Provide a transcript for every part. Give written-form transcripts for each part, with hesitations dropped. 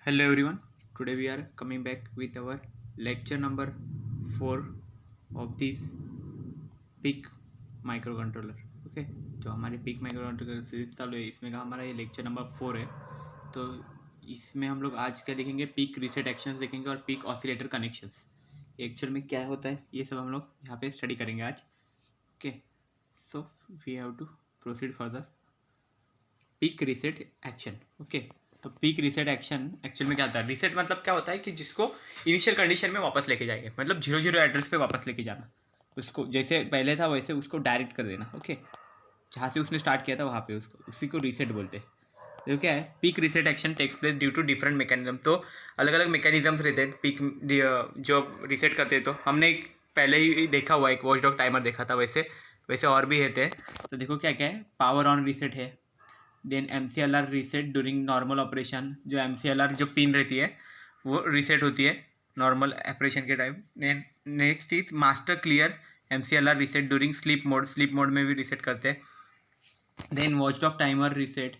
Hello everyone. Today we are coming back with our lecture number 4 of this PIC microcontroller. Okay, जो हमारे PIC microcontroller series चालू है इसमें का हमारा ये लेक्चर नंबर 4 है। तो इसमें हम लोग आज क्या देखेंगे, पिक रीसेट एक्शंस देखेंगे और पिक ऑसिलेटर कनेक्शंस एक्चुअल में क्या होता है ये सब हम लोग यहाँ पे स्टडी करेंगे आज। Okay, so we have to proceed further. Pick reset action. Okay, तो पिक रीसेट एक्शन एक्चुअल में क्या होता है? रीसेट मतलब क्या होता है कि जिसको इनिशियल कंडीशन में वापस लेके जाएंगे, मतलब 0 0 एड्रेस पे वापस लेके जाना, उसको जैसे पहले था वैसे उसको डायरेक्ट कर देना। ओके, जहाँ से उसने स्टार्ट किया था वहाँ पे उसको उसी को रीसेट बोलते हैं। तो क्या है, pick reset action takes place due to different mechanism. तो अलग अलग मैकेनिज्म्स रहते हैं पिक जो रीसेट करते हैं। तो हमने पहले ही देखा हुआ एक वॉचडॉग टाइमर देखा था, वैसे वैसे और भी रहते हैं। तो देखो क्या क्या है, पावर ऑन रीसेट है, then MCLR reset during normal operation. जो MCLR जो पिन रहती है वो रीसेट होती है नॉर्मल ऑपरेशन के time. Next is master clear MCLR reset during sleep mode, sleep mode में भी रीसेट करते हैं। Then watchdog timer reset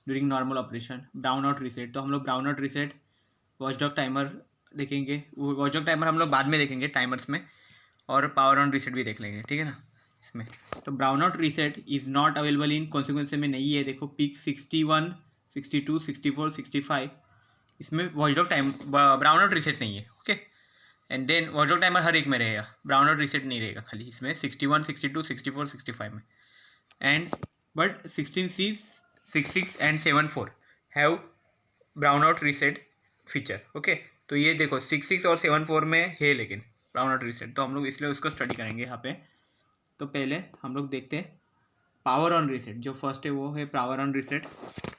during normal operation. Brown out reset, तो हम लोग brown out reset watchdog timer देखेंगे, वॉचडॉग टाइमर हम लोग बाद में देखेंगे टाइमर्स में, और पावर ऑन रीसेट भी देख लेंगे, ठीक है ना इसमें। तो brown out reset is not available in consequence में नहीं है। देखो पिक 61, 62, 64, 65 इसमें watchdog time brown out reset नहीं है। Okay, and then watchdog timer हर एक में रहेगा, ब्राउन आउट रीसेट नहीं रहेगा खाली इसमें 61, 62, 64, 65 में। And but 16C, 66 and 74 have brown out reset feature. Okay, तो ये देखो 66 और 74 में है लेकिन ब्राउन आउट रीसेट, तो हम लोग इसलिए उसको स्टडी करेंगे यहाँ पे। तो पहले हम लोग देखते हैं पावर ऑन रीसेट। जो फर्स्ट है वो है power on reset.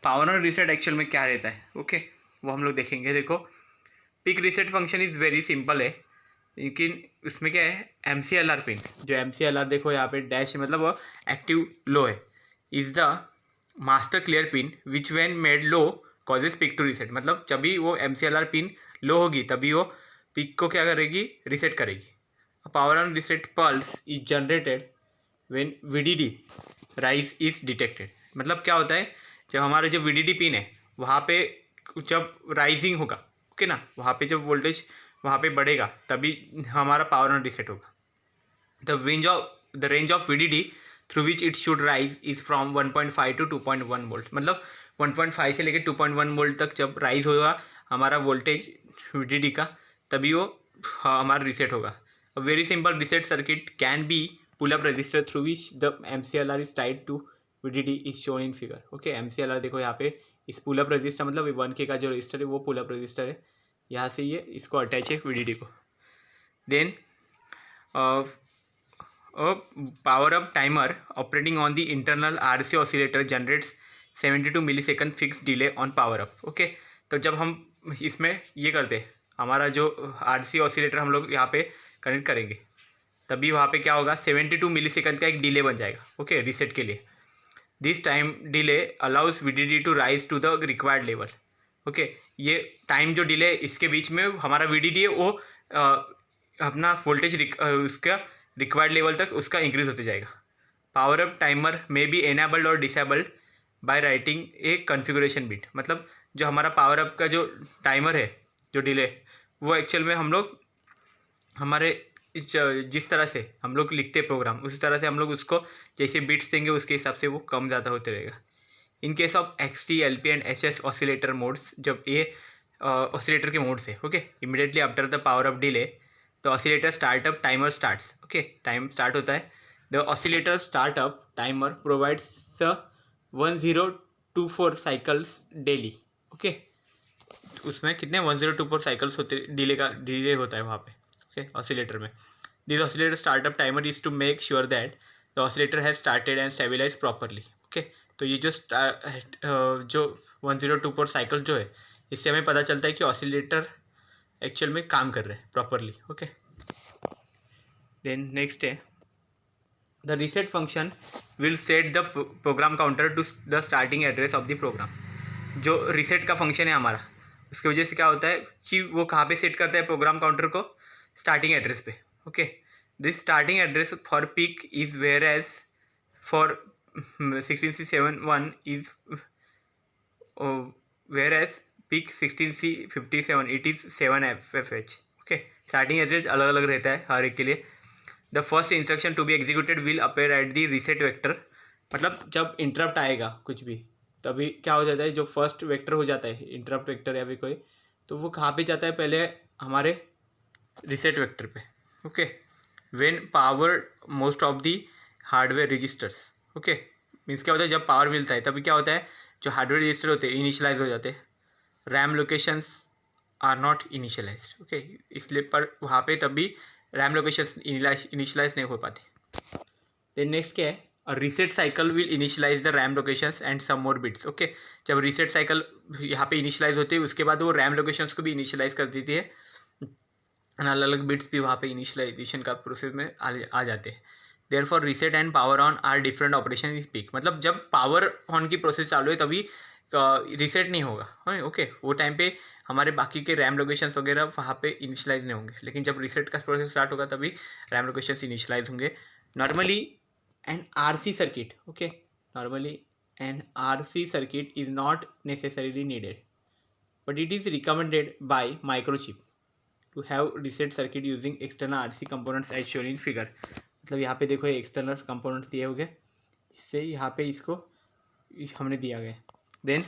Power on reset actual में क्या रहता है, ओके वो हम लोग देखेंगे। देखो pick reset function is very simple है, लेकिन उसमें क्या है, MCLR पिन, जो MCLR देखो यहाँ पे डैश है, मतलब वो एक्टिव लो है, is the master clear pin which when made low causes PIC to reset. मतलब जब भी वो MCLR पिन लो होगी तभी वो पिक को क्या करेगी, रीसेट करेगी। Power on reset pulse is generated when VDD rise is detected. मतलब क्या होता है, जब हमारा जो VDD पिन है वहाँ पे जब राइजिंग होगा, ओके ना, वहाँ पे जब वोल्टेज वहाँ पे बढ़ेगा तभी हमारा पावर ऑन रीसेट होगा। The range of VDD through which it should rise is from 1.5 to 2.1 volt. मतलब 1.5 से लेकर 2.1 वोल्ट तक जब राइज होगा हमारा वोल्टेज VDD का, तभी वो हमारा रीसेट होगा। A very simple reset circuit can be pull-up resistor through which the MCLR is tied to VDD is shown in figure. Okay, MCLR देखो यहाँ पे इस पुल-अप रजिस्टर, मतलब 1K का जो रजिस्टर है वो पुल-अप रजिस्टर है, यहाँ से ये इसको अटैच है VDD को। Then power up timer operating on the internal RC oscillator generates 72 millisecond fixed delay on power up. Okay, तो जब हम इसमें ये करते हैं, हमारा जो RC ऑसिलेटर हम लोग यहाँ पे कनेक्ट करेंगे तभी वहाँ पे क्या होगा, 72 मिलीसेकंड का एक डिले बन जाएगा। ओके, रीसेट के लिए this time delay allows VDD to rise to the required level. Okay, ये टाइम जो डिले इसके बीच में हमारा VDD है वो अपना वोल्टेज उसका रिक्वायर्ड लेवल तक उसका इंक्रीज होते जाएगा। पावर अप टाइमर में बी एनेबल्ड और disabled by writing a configuration bit. मतलब जो हमारा पावर अप का जो टाइमर है, जो डिले, वो एक्चुअल में हम लोग हमारे जिस तरह से हम लोग लिखते हैं प्रोग्राम, उसी तरह से हम लोग उसको जैसे बिट्स देंगे उसके हिसाब से वो कम ज़्यादा होते रहेगा। इन case of XT, LP and HS oscillator modes, जब ये ऑसिलेटर के मोड्स है, okay, immediately after the power up delay the oscillator startup timer starts. Okay, time start होता है। The oscillator startup timer provides 1024 cycles daily. Okay, उसमें कितने 1024 cycles होते, delay होता है वहाँ पे, ओके, ऑसिलेटर में। This oscillator startup timer is to make sure that the oscillator has started and stabilise properly. Okay, तो ये जो 1024 साइकिल जो है, इससे हमें पता चलता है कि ऑसिलेटर एक्चुअल में काम कर रहे हैं प्रॉपरली। ओके, देन नेक्स्ट है the reset function will set the program counter to the starting address of the program. जो रीसेट का फंक्शन है हमारा, उसकी वजह से क्या होता है कि वो कहाँ पे सेट करता है प्रोग्राम काउंटर को, स्टार्टिंग एड्रेस पे। Okay, this starting address for PIC is whereas for 16C71 is whereas PIC 16C57 it is 7 FFH। Okay, starting address अलग अलग रहता है हर एक के लिए। The first instruction to be executed will appear at the reset vector, मतलब जब इंटरप्ट आएगा कुछ भी तभी क्या हो जाता है, जो फर्स्ट वेक्टर हो जाता है इंटरप्ट वेक्टर या फिर कोई, तो वो कहाँ पे जाता है, पहले हमारे रीसेट वेक्टर पे। Okay, when power most of the hardware registers. Okay, means क्या होता है, जब पावर मिलता है तभी क्या होता है, जो हार्डवेयर रजिस्टर होते हैं इनिशियलाइज हो जाते हैं, RAM locations are not initialised. Okay, इसलिए पर वहाँ पे तभी रैम लोकेशंस इनिशियलाइज नहीं हो पाते। देन नेक्स्ट क्या है, reset cycle will initialise the RAM locations and some more bits. Okay, जब रीसेट साइकिल यहाँ पे इनिशियलाइज होती है उसके बाद वो रैम लोकेशंस को भी इनिशियलाइज कर देती है, अलग अलग बिट्स भी वहाँ पे इनिशियलाइजेशन का प्रोसेस में आ जाते हैं। Therefore reset and power on are different operation is PIC, मतलब जब पावर ऑन की प्रोसेस चालू है तभी रीसेट नहीं होगा। ओके, वो टाइम पे हमारे बाकी के रैम लोकेशंस वगैरह वहाँ पे इनिशियलाइज नहीं होंगे, लेकिन जब रीसेट का प्रोसेस स्टार्ट होगा तभी रैम लोकेशंस इनिशियलाइज होंगे। Normally an RC circuit, okay, normally an RC circuit is not necessarily needed, but it is recommended by microchip to have reset circuit using external RC components as shown in figure। मतलब यहाँ पे देखो ये external components दिए होंगे, इससे यहाँ पे इसको हमने दिया गया। Then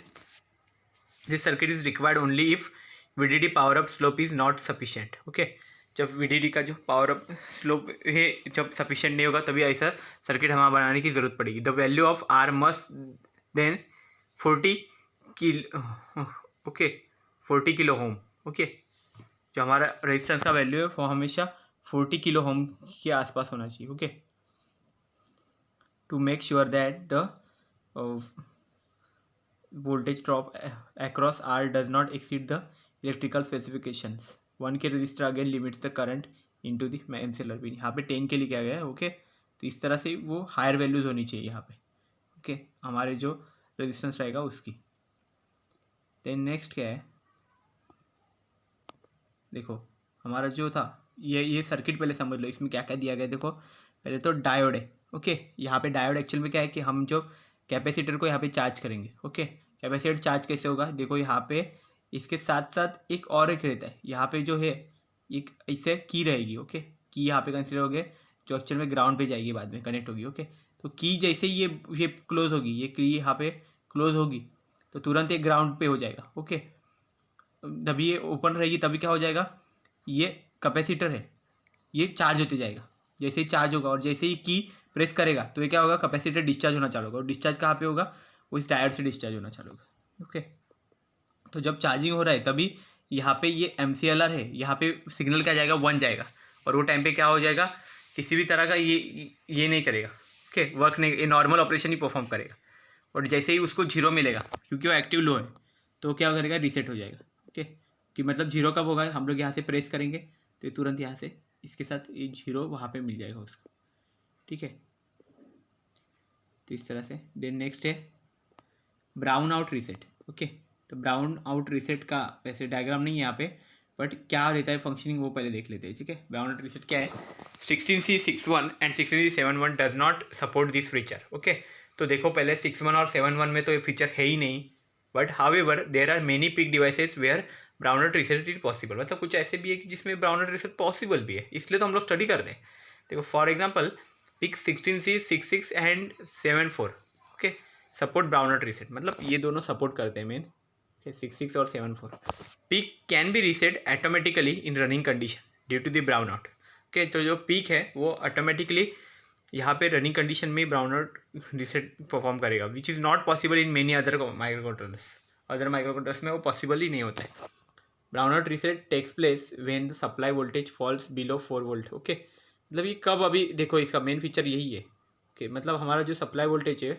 this circuit is required only if VDD power up slope is not sufficient. Okay, जब VDD का जो पावर अप स्लोप है जब सफिशिएंट नहीं होगा तभी ऐसा सर्किट हमें बनाने की ज़रूरत पड़ेगी। The value of R must then 40 kilo, okay 40 kilo ohm. Okay, जो हमारा रेजिस्टेंस का वैल्यू है वो हमेशा 40 किलो होम के आसपास होना चाहिए। Okay, to make sure that the voltage drop across R does not exceed the electrical specifications। 1 के register again limits the current into the MCLR pin. यहाँ पे 10 के लिए क्या गया है। ओके, तो इस तरह से वो हायर वैल्यूज होनी चाहिए यहाँ पे। ओके, हमारे जो रेजिस्टेंस रहेगा उसकी। देन नेक्स्ट क्या है, देखो हमारा जो था ये सर्किट पहले समझ लो, इसमें क्या क्या दिया गया। देखो पहले तो डायोड है। ओके, यहाँ पे डायोड एक्चुअल में क्या है कि हम जो कैपेसिटर को यहाँ पे चार्ज करेंगे। ओके, कैपेसिटर चार्ज कैसे होगा, देखो यहाँ पे इसके साथ साथ एक और एक रहता है, यहाँ पे जो है एक इससे की रहेगी। ओके, की यहाँ पे कंसिडर हो गए जो एक्चुअल में ग्राउंड पे जाएगी, बाद में कनेक्ट होगी। ओके, तो की जैसे ये क्लोज होगी, ये की यहाँ पे क्लोज होगी तो तुरंत एक ग्राउंड पे हो जाएगा। ओके, तभी ये ओपन रहेगी तभी क्या हो जाएगा, ये कैपेसिटर है ये चार्ज होते जाएगा। जैसे ही चार्ज होगा और जैसे ही की प्रेस करेगा तो ये क्या होगा, कैपेसिटर डिस्चार्ज होना चालू होगा, और डिस्चार्ज कहाँ पे होगा, वो इस डायोड से डिस्चार्ज होना चालू होगा। ओके, तो जब चार्जिंग हो रहा है तभी यहाँ पे ये MCLR है, यहाँ पे सिग्नल क्या जाएगा 1 जाएगा, और वो टाइम पे क्या हो जाएगा, किसी भी तरह का ये नहीं करेगा। ओके, वर्क नहीं, ये नॉर्मल ऑपरेशन ही परफॉर्म करेगा। और जैसे ही उसको 0 मिलेगा क्योंकि वो एक्टिव लो है तो क्या करेगा, रीसेट हो जाएगा। ओके, कि मतलब 0 कब होगा, हम लोग यहाँ से प्रेस करेंगे तो तुरंत यहाँ से इसके साथ ये 0 वहाँ पे मिल जाएगा उसको। ठीक है, तो इस तरह से। देन नेक्स्ट है ब्राउन आउट रीसेट। ओके, तो ब्राउन आउट रीसेट का वैसे डायग्राम नहीं है यहाँ पे, बट क्या रहता है फंक्शनिंग वो पहले देख लेते हैं। ठीक है, ब्राउन आउट रीसेट क्या है, 16C61 and 16C71 does not support this feature. Okay, तो देखो पहले 61 और 71 में तो ये फीचर है ही नहीं, but however there are many PIC devices where brown out reset is possible. मतलब कुछ ऐसे भी है कि जिसमें ब्राउन आउट रीसेट पॉसिबल भी है, इसलिए तो हम लोग स्टडी कर रहे हैं। देखो for example PIC 16C66 and 74 okay support brown out reset, मतलब ये दोनों सपोर्ट करते हैं मेन। ओके, 66 और 74 PIC can be reset automatically in running condition due to the brown out. Okay, तो जो पीक है वो ऑटोमेटिकली यहाँ पे रनिंग कंडीशन में ब्राउन आउट रीसेट परफॉर्म करेगा, which is not possible in many other microcontrollers. Other microcontrollers में वो पॉसिबल ही नहीं होता है। Brown out reset takes place when the supply voltage falls below 4 volt. Okay, मतलब ये कब, अभी देखो इसका मेन फीचर यही है कि मतलब हमारा जो सप्लाई वोल्टेज है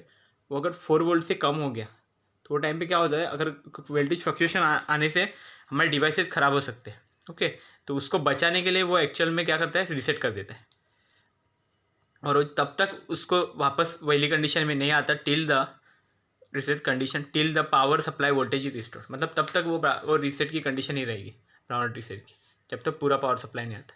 वो अगर 4 वोल्ट से कम हो गया तो वो टाइम पे क्या होता है, अगर वोल्टेज फ्लक्चुएशन आने से हमारे डिवाइसेस ख़राब हो सकते हैं। ओके, तो उसको बचाने के लिए वो एक्चुअल में क्या करता है, रीसेट कर देता है, और वो तब तक उसको वापस वही कंडीशन में नहीं आता till the reset condition till the power supply voltage is restored. मतलब तब तक वो रीसेट की कंडीशन ही रहेगी ब्राउन आउट रीसेट की, जब तक पूरा पावर सप्लाई नहीं आता।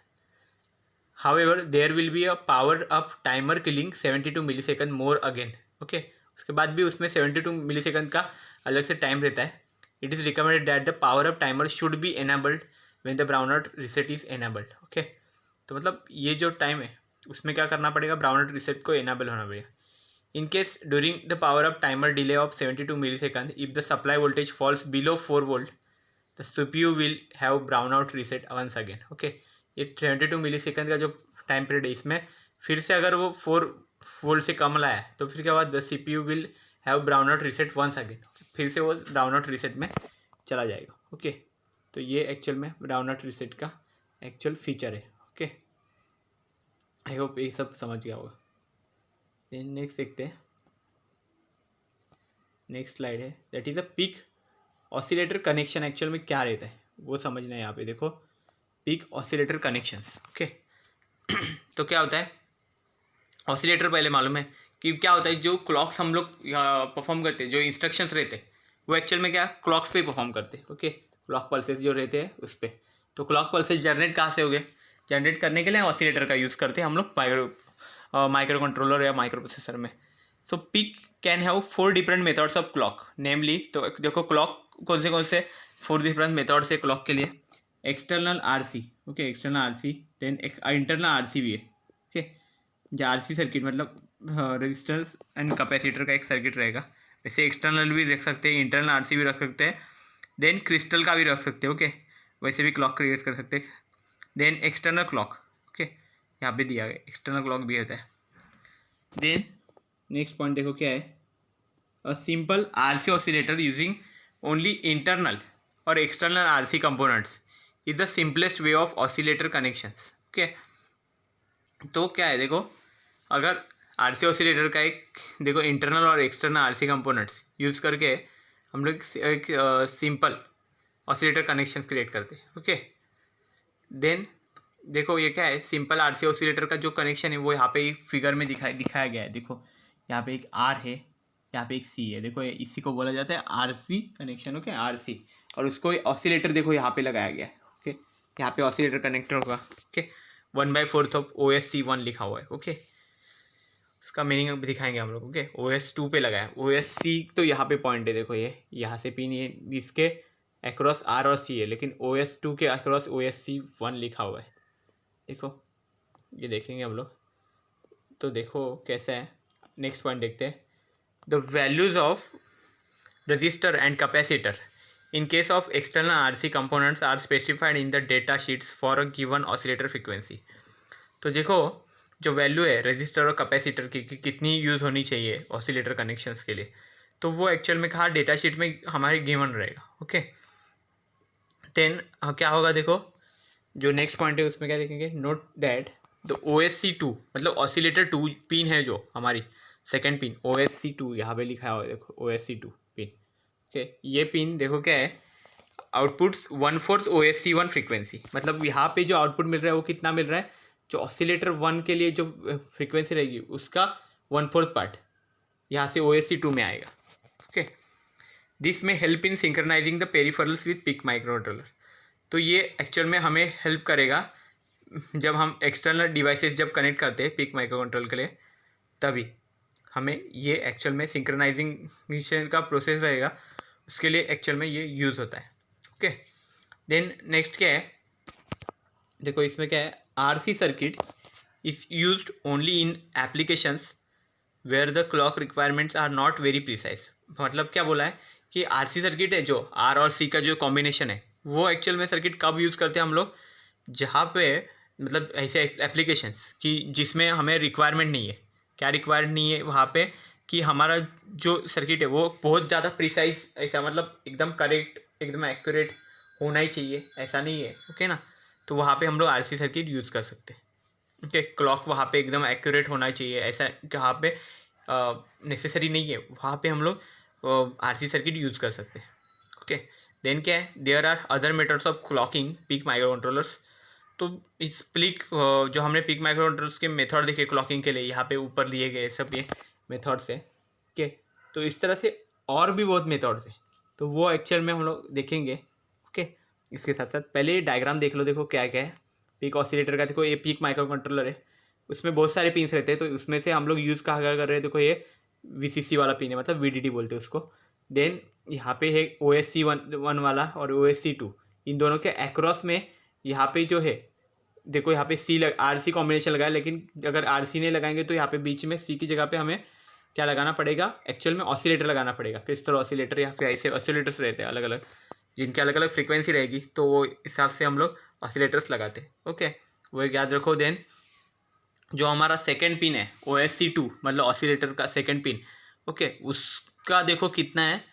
However, there will be a powered up timer killing 72 millisecond more again. Okay, उसके बाद भी उसमें 72 मिलीसेकंड का अलग से टाइम रहता है it is recommended that the power up timer should be enabled when the brown out reset is enabled. Okay, तो मतलब ये जो टाइम है उसमें क्या करना पड़ेगा, ब्राउन आउट रीसेट को एनेबल होना पड़ेगा। In case during the power up timer delay of 72 milliseconds, if the supply voltage falls below 4 volt, the CPU will have brownout reset once again. Okay, ये 72 millisecond का जो time period है इसमें फिर से अगर वो 4 वोल्ट से कम लाया तो फिर क्या हुआ, the CPU will have brownout reset once again. फिर से वो brownout reset में चला जाएगा। ओके, तो ये एक्चुअल में brownout reset का एक्चुअल फीचर है। ओके, आई होप ये सब समझ गया होगा। देन नेक्स्ट देखते हैं, नेक्स्ट स्लाइड है, that is a peak oscillator connection actual में क्या रहता है वो समझना है। यहाँ पे देखो पीक ऑसिलेटर कनेक्शंस। ओके, तो क्या होता है ऑसिलेटर, पहले मालूम है कि क्या होता है, जो क्लॉक्स हम लोग परफॉर्म करते हैं, जो इंस्ट्रक्शंस रहते हैं वो एक्चुअल में क्या क्लॉक्स पे परफॉर्म करते हैं। ओके, क्लॉक पल्सेस जो रहते हैं उस पर, तो क्लॉक पल्सेस जनरेट कहाँ से हो गए, जनरेट करने के लिए ऑसिलेटर का यूज़ करते हैं हम लोग माइक्रो कंट्रोलर या माइक्रो प्रोसेसर में। So PIC can have 4 different methods of clock namely, तो देखो क्लॉक कौन से 4 डिफरेंट मेथड्स है क्लॉक के लिए। External RC, okay, external RC, then internal RC भी है। ओके, जो आरसी सर्किट मतलब रेजिस्टेंस एंड कैपेसिटर का एक सर्किट रहेगा, वैसे एक्सटर्नल भी रख सकते हैं, इंटरनल आरसी भी रख सकते हैं, देन क्रिस्टल का भी रख सकते हैं। ओके, वैसे भी क्लॉक क्रिएट कर सकते हैं। देन एक्सटर्नल क्लॉक, ओके, यहाँ पे दिया गया एक्सटर्नल क्लॉक भी होता है। देन नेक्स्ट पॉइंट देखो क्या है, a simple RC oscillator using only internal और external RC components is the simplest way of oscillator connections. Okay, तो क्या है देखो, अगर आरसी ऑसिलेटर का एक देखो इंटरनल और एक्सटर्नल आरसी कंपोनेंट्स यूज करके हम लोग एक सिंपल ऑसिलेटर कनेक्शंस क्रिएट करते हैं। ओके, देन देखो ये क्या है, सिंपल आरसी ऑसिलेटर का जो कनेक्शन है वो यहाँ पे फिगर में दिखाया गया है। देखो यहाँ पे एक आर है, यहाँ पे एक सी है, देखो इसी को बोला जाता है आरसी कनेक्शन। ओके, आरसी, और उसको ऑसिलेटर देखो यहाँ पे लगाया गया है। ओके, यहाँ पे ऑसिलेटर कनेक्टर होगा। ओके, 1/4 ऑफ OSC1 लिखा हुआ है। ओके, इसका मीनिंग भी दिखाएंगे हम लोग। ओके, OS2 पे लगा है, OSC तो यहाँ पे पॉइंट है, देखो ये यहाँ से पिन, ये इसके अक्रॉस आर और सी है, लेकिन OS2 के अक्रॉस OSC1 लिखा हुआ है। देखो ये देखेंगे हम लोग, तो देखो कैसा है। नेक्स्ट पॉइंट देखते हैं, the values of register and capacitor in case of external RC components are specified in the data sheets for a given oscillator frequency. तो देखो जो वैल्यू है रजिस्टर और कैपेसिटर की कि कितनी यूज़ होनी चाहिए ऑसिलेटर कनेक्शंस के लिए, तो वो एक्चुअल में कहा डेटा शीट में हमारे गिवन रहेगा। ओके, देन क्या होगा, देखो जो नेक्स्ट पॉइंट है उसमें क्या देखेंगे, नोट दैट द OSC2 मतलब ऑसिलेटर 2 पिन है जो हमारी सेकेंड पिन OSC2 यहाँ पे लिखा हुआ है, देखो OSC2 पिन। ओके, ये पिन देखो क्या है, आउटपुट्स 1/4 OSC1 फ्रीक्वेंसी, मतलब यहाँ पे जो आउटपुट मिल रहा है वो कितना मिल रहा है, जो ऑसिलेटर 1 के लिए जो फ्रीक्वेंसी रहेगी उसका 1/4 पार्ट यहाँ से OSC2 में आएगा। Okay, this may help in synchronising the peripherals with PIC microcontroller. तो ये एक्चुअल में हमें हेल्प करेगा जब हम एक्सटर्नल डिवाइसेस जब कनेक्ट करते हैं पिक माइक्रो कंट्रोल के लिए, तभी हमें ये एक्चुअल में सिंक्रोनाइजेशन का प्रोसेस रहेगा, उसके लिए एक्चुअल में ये यूज़ होता है। ओके, देन नेक्स्ट क्या है, देखो इसमें क्या है, RC circuit is used only in applications where the clock requirements are not very precise. मतलब क्या बोला है कि आरसी सर्किट है जो आर और सी का जो कॉम्बिनेशन है वो एक्चुअल में सर्किट कब यूज़ करते हैं हम लोग, जहाँ पे मतलब ऐसे एप्लीकेशंस कि जिसमें हमें रिक्वायरमेंट नहीं है, क्या रिक्वायरमेंट नहीं है वहाँ पे कि हमारा जो सर्किट है वो बहुत ज़्यादा प्रिसाइज, ऐसा मतलब एकदम करेक्ट एकदम एक्यूरेट होना ही चाहिए, ऐसा नहीं है। ओके ना, तो वहाँ पे हम लोग आरसी सर्किट यूज़ कर सकते हैं। ओके, क्लॉक वहाँ पे एकदम एक्यूरेट होना चाहिए, ऐसा वहाँ पे नेसेसरी नहीं है, वहाँ पे हम लोग आरसी सर्किट यूज़ कर सकते हैं। ओके, देन क्या है, there are other methods of clocking PIC microcontrollers. तो इस पिक जो हमने पिक माइक्रो कंट्रोलर्स के मेथड देखे क्लॉकिंग के लिए, यहाँ पे ऊपर लिए गए सब ये मेथड्स है। ओके, तो इस तरह से और भी बहुत मेथड्स है, तो वो एक्चुअल में हम लोग देखेंगे। ओके, इसके साथ साथ पहले डायग्राम देख लो, देखो क्या क्या है पिक ऑसिलेटर का। देखो ये पिक माइक्रो कंट्रोलर है, उसमें बहुत सारे पिन्स रहते हैं, तो उसमें से हम लोग यूज़ कहाँ कर रहे हैं, देखो ये VCC वाला पिन है, मतलब VDD बोलते हैं उसको। देन यहाँ पे है OSC1 वाला और OSC2, इन दोनों के अक्रॉस में यहाँ पे जो है देखो यहाँ पे RC कॉम्बिनेशन लगाया, लेकिन अगर RC नहीं लगाएंगे तो यहाँ पे बीच में C की जगह पे हमें क्या लगाना पड़ेगा, एक्चुअल में ऑसिलेटर लगाना पड़ेगा, क्रिस्टल ऑसिलेटर या फिर ऐसे ऑसिलेटर्स रहते हैं अलग अलग जिनकी अलग अलग फ्रीक्वेंसी रहेगी, तो वो हिसाब से हम लोग ऑसिलेटर्स लगाते हैं। ओके, वो याद रखो। देन जो हमारा सेकेंड पिन है OSC2 मतलब ऑसिलेटर का सेकेंड पिन, ओके, उसका देखो कितना है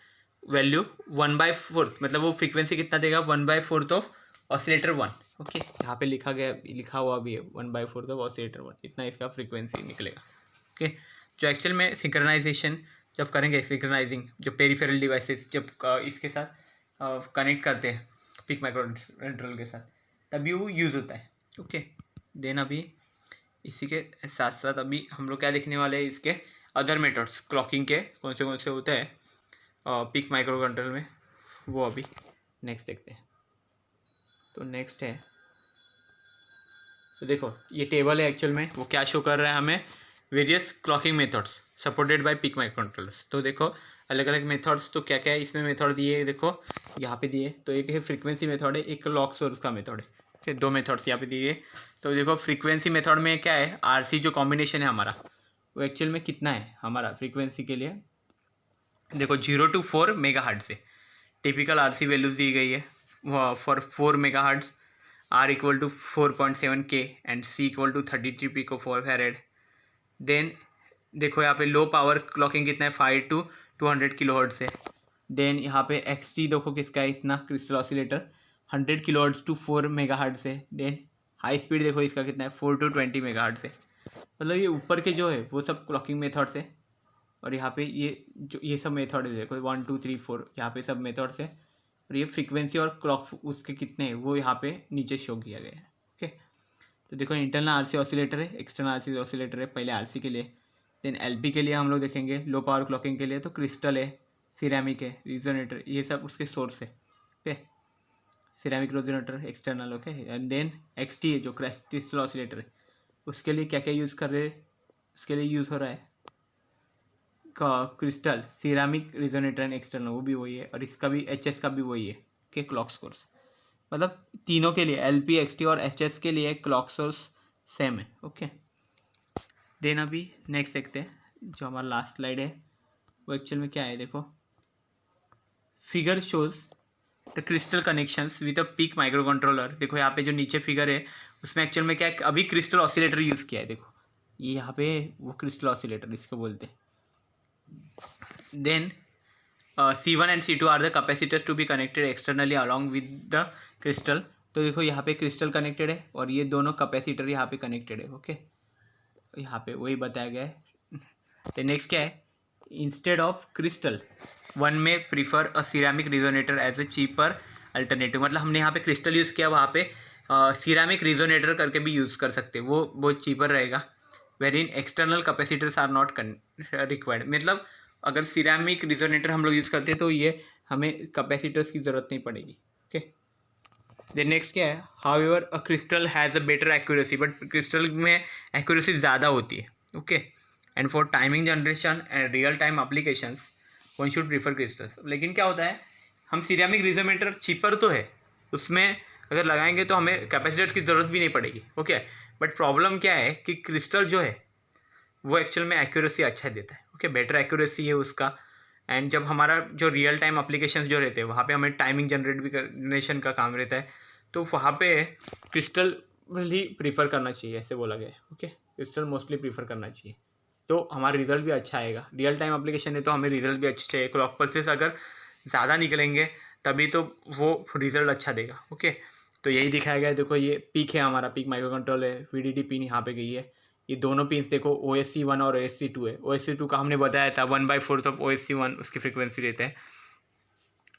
वैल्यू 1/4, मतलब वो फ्रीक्वेंसी कितना देगा 1/4 ऑफ ऑसिलेटर 1। ओके, यहाँ पे लिखा हुआ भी है 1/4 ऑफ ऑसिलेटर 1, इतना इसका फ्रीक्वेंसी निकलेगा। ओके, जो एक्चुअल में सिंक्रोनाइजेशन जब करेंगे, सिंक्रोनाइजिंग जो पेरिफेरल डिवाइसेस जब इसके साथ कनेक्ट करते हैं पिक माइक्रोकंट्रोलर के साथ, तभी वो यूज़ होता है। ओके, देन अभी इसी के साथ साथ अभी हम लोग क्या देखने वाले हैं, इसके अदर मेथड्स क्लॉकिंग के कौन से होते हैं पिक माइक्रोकंट्रोलर में, वो अभी नेक्स्ट देखते हैं। तो नेक्स्ट है, तो देखो ये टेबल है एक्चुअल में, वो क्या शो कर रहा है हमें, various clocking methods supported by PIC microcontrollers. तो देखो अलग अलग मेथड्स, तो क्या क्या है इसमें मेथड दिए, देखो यहाँ पे दिए, तो एक है फ्रीक्वेंसी मेथड है, एक क्लॉक सोर्स का मेथड है। ठीक, दो मेथड्स यहाँ पे दिए। तो देखो फ्रीक्वेंसी मेथड में क्या है, RC जो कॉम्बिनेशन है हमारा, वो एक्चुअल में कितना है हमारा फ्रीक्वेंसी के लिए, देखो 0 to 4 मेगाहर्ट्ज से टिपिकल RC वैल्यूज दी गई है for 4 megahertz, R equal to 4.7 K and C equal to 33 picofarad. देन देखो यहाँ पे लो पावर क्लॉकिंग कितना है 5 to 200 किलोहर्ट्ज है। देन यहाँ पे XT देखो किसका है, इतना crystal oscillator 100 kilohertz to 4 megahertz है। देन हाई स्पीड देखो इसका कितना है 4 to 20 मेगाहर्ट्ज है। मतलब ये ऊपर के जो है वो सब क्लॉकिंग मेथड्स है, और यहाँ पे ये सब मेथड है, देखो 1 2 3 4 यहाँ पे सब मेथड्स है, और ये फ्रीक्वेंसी और क्लॉक उसके कितने हैं वो यहाँ पे नीचे शो किया गया है। ओके, तो देखो इंटरनल RC ऑसिलेटर है, एक्सटर्नल RC ऑसिलेटर है, पहले RC के लिए। देन LP के लिए हम लोग देखेंगे लो पावर क्लॉकिंग के लिए, तो क्रिस्टल है, सिरेमिक है, रिजोनेटर, ये सब उसके सोर्स है। Okay, ceramic resonator external. Okay, and then XT है जो क्रिस्टल ऑसिलेटर है, उसके लिए क्या क्या यूज़ कर रहे हैं, उसके लिए यूज़ हो रहा है crystal ceramic resonator and external, वो भी वही है, और इसका भी HS का भी वही है कि क्लॉक सोर्स, मतलब तीनों के लिए LP XT और HS के लिए क्लॉक सोर्स सेम है। ओके, देन अभी नेक्स्ट देखते हैं, जो हमारा लास्ट स्लाइड है वो एक्चुअल में क्या है, देखो figure shows the crystal connections with a PIC microcontroller. देखो यहाँ पे जो नीचे फिगर है उसमें एक्चुअल में क्या है, अभी क्रिस्टल ऑसिलेटर यूज़ किया है, देखो ये यहाँ पे वो क्रिस्टल ऑसिलेटर इसको बोलते हैं। Then C1 and C2 are the capacitors to be connected externally along with the crystal। तो देखो यहाँ पे क्रिस्टल कनेक्टेड है और ये दोनों कैपेसिटर यहाँ पे कनेक्टेड है। ओके, यहाँ पे वही बताया गया है। तो नेक्स्ट क्या है, instead of crystal one may prefer a ceramic resonator as a cheaper alternative, मतलब हमने यहाँ पे क्रिस्टल यूज़ किया, वहाँ पे सिरामिक रिजोनेटर करके भी यूज़ कर सकते हैं, वो बहुत चीपर रहेगा। Wherein external capacitors are not required, मतलब अगर सिरामिक रिजोनेटर हम लोग यूज़ करते हैं तो ये हमें कैपेसिटर्स की ज़रूरत नहीं पड़ेगी। ओके, देन नेक्स्ट क्या है, how ever a crystal has a better accuracy, but crystal में एक्यूरेसी ज़्यादा होती है। Okay, and for timing generation and real time applications one should prefer crystals. लेकिन क्या होता है, हम सिरामिक रिजोनेटर चीपर तो है, उसमें अगर लगाएंगे तो हमें कैपेसिटर की ज़रूरत भी नहीं पड़ेगी। ओके, बट प्रॉब्लम क्या है कि क्रिस्टल जो है वो एक्चुअल में एक्यूरेसी अच्छा देता है। ओके, बेटर एक्यूरेसी है उसका, एंड जब हमारा जो रियल टाइम एप्लीकेशंस जो रहते हैं वहाँ पे हमें टाइमिंग जनरेशन का काम रहता है, तो वहाँ पे क्रिस्टल ही प्रीफर करना चाहिए, ऐसे बोला गया है। ओके, क्रिस्टल मोस्टली प्रीफर करना चाहिए, तो हमारा रिजल्ट भी अच्छा आएगा। रियल टाइम एप्लीकेशन है तो हमें रिजल्ट भी अच्छे चाहिए, क्लॉक पल्सेस अगर ज़्यादा निकलेंगे तभी तो वो रिजल्ट अच्छा देगा। ओके, तो यही दिखाया गया है। देखो ये पीक है हमारा, पीक माइक्रो कंट्रोल है, VDD पिन यहाँ पे गई है, ये दोनों पिन्स देखो OSC1 और OSC2 है। OSC2 का हमने बताया था 1/4 ऑफ OSC1 उसकी फ्रीक्वेंसी रहते हैं,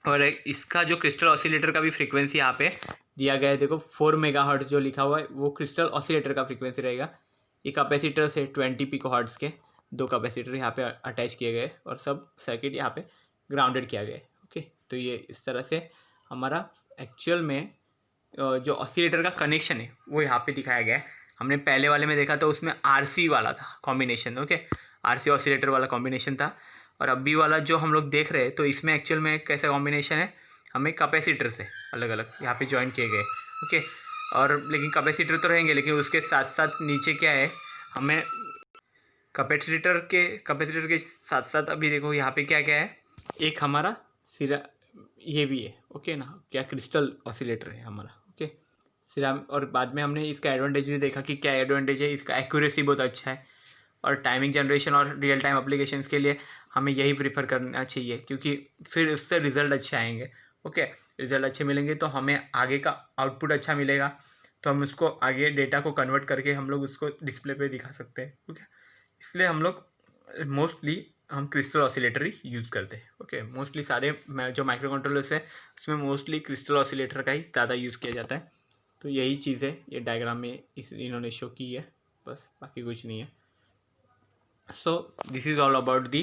और इसका जो क्रिस्टल ऑसिलेटर का भी फ्रीक्वेंसी यहाँ पे दिया गया है, देखो 4 मेगाहर्ट्ज जो लिखा हुआ है वो क्रिस्टल ऑसिलेटर का फ्रीक्वेंसी रहेगा। ये कैपेसिटर से 20 पिकोहर्ट्ज के दो कैपेसिटर यहाँ पे अटैच किए गए और सब सर्किट यहाँ पे ग्राउंडेड किया गया है। ओके, तो ये इस तरह से हमारा एक्चुअल में जो ऑसिलेटर का कनेक्शन है वो यहाँ पे दिखाया गया है। हमने पहले वाले में देखा था उसमें RC वाला था कॉम्बिनेशन। ओके, RC ऑसिलेटर वाला कॉम्बिनेशन था, और अभी वाला जो हम लोग देख रहे हैं तो इसमें एक्चुअल में कैसा कॉम्बिनेशन है, हमें कैपेसिटर से अलग अलग यहाँ पे ज्वाइन किए गए, ओके। और लेकिन कैपेसिटर तो रहेंगे, लेकिन उसके साथ साथ नीचे क्या है, हमें कैपेसिटर के साथ साथ अभी देखो यहाँ पे क्या क्या है, एक हमारा सिरा ये भी है, ओके ना, क्या क्रिस्टल ऑसिलेटर है हमारा, ओके सिरा। और बाद में हमने इसका एडवांटेज भी देखा कि क्या एडवांटेज है, इसका एक्यूरेसी बहुत अच्छा है, और टाइमिंग जनरेशन और रियल टाइम एप्लीकेशंस के लिए हमें यही प्रीफर करना चाहिए, क्योंकि फिर उससे रिजल्ट अच्छे आएंगे, ओके। रिजल्ट अच्छे मिलेंगे तो हमें आगे का आउटपुट अच्छा मिलेगा, तो हम उसको आगे डेटा को कन्वर्ट करके हम लोग उसको डिस्प्ले पे दिखा सकते हैं, ओके। इसलिए हम लोग मोस्टली हम क्रिस्टल ऑसिलेटर ही यूज़ करते हैं, ओके। मोस्टली सारे जो माइक्रो कंट्रोलर्स है उसमें मोस्टली क्रिस्टल ऑसिलेटर का ही ज़्यादा यूज़ किया जाता है। तो यही चीज़ है, ये डायग्राम में इन्होंने शो की है, बस बाकी कुछ नहीं है। So this is all about the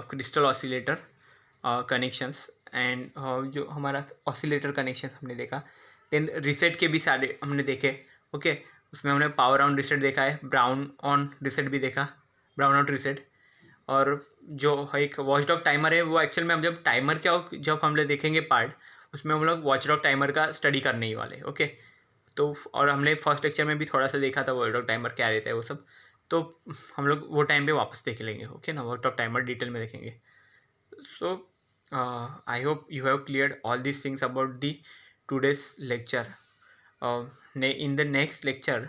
crystal oscillator connections and जो हमारा oscillator connections हमने देखा, then reset के भी सारे हमने देखे, ओके। उसमें हमने पावर ऑन रिसेट देखा है, ब्राउन ऑन रिसेट भी देखा, ब्राउन आउट रिसेट। और जो एक वॉचडॉग टाइमर है वो एक्चुअल में हम जब टाइमर क्या जब हम लोग देखेंगे पार्ट, उसमें हम लोग वॉचडॉग टाइमर का स्टडी करने ही वाले, ओके। तो और हमने फर्स्ट लेक्चर में भी थोड़ा सा देखा था वॉचडॉग टाइमर क्या रहता है वो सब, तो हम लोग वो टाइम पे वापस देख लेंगे, ओके ना, वॉचडॉग टाइमर डिटेल में देखेंगे। So I hope you have cleared all these things about the today's lecture. in the next lecture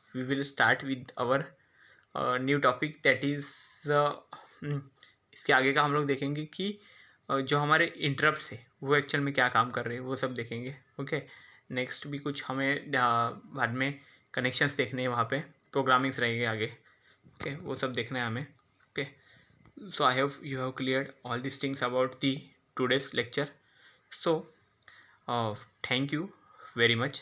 we will start with our new topic, that is इसके आगे का हम लोग देखेंगे कि जो हमारे इंटरप्ट्स है वो एक्चुअल में क्या काम कर रहे हैं, वो सब देखेंगे, ओके। नेक्स्ट भी कुछ हमें बाद में कनेक्शंस देखने हैं, वहाँ पे प्रोग्रामिंग्स रहेंगे आगे, ओके, वो सब देखना है हमें, okay. So I hope you have cleared all this things about the today's lecture. So thank you very much.